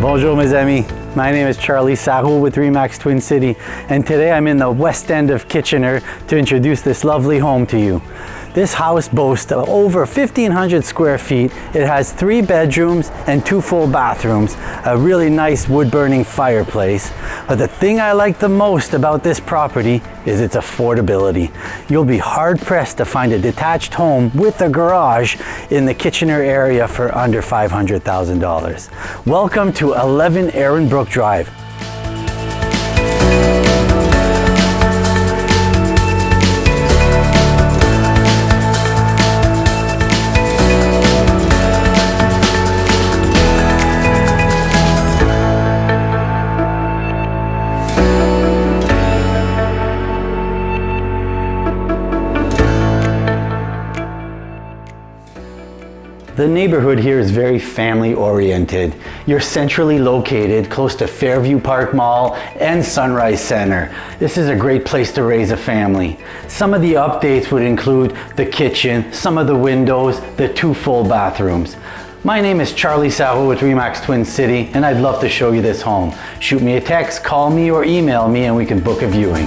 Bonjour mes amis, my name is Charlie Sarro with Remax Twin City, and today I'm in the west end of Kitchener to introduce this lovely home to you. This house boasts of over 1,500 square feet. It has 3 bedrooms and 2 full bathrooms, a really nice wood-burning fireplace. But the thing I like the most about this property is its affordability. You'll be hard-pressed to find a detached home with a garage in the Kitchener area for under $500,000. Welcome to 11 Erinbrook Drive. The neighborhood here is very family oriented. You're centrally located close to Fairview Park Mall and Sunrise Center. This is a great place to raise a family. Some of the updates would include the kitchen, some of the windows, the 2 full bathrooms. My name is Charlie Sarro with Remax Twin City, and I'd love to show you this home. Shoot me a text, call me, or email me, and we can book a viewing.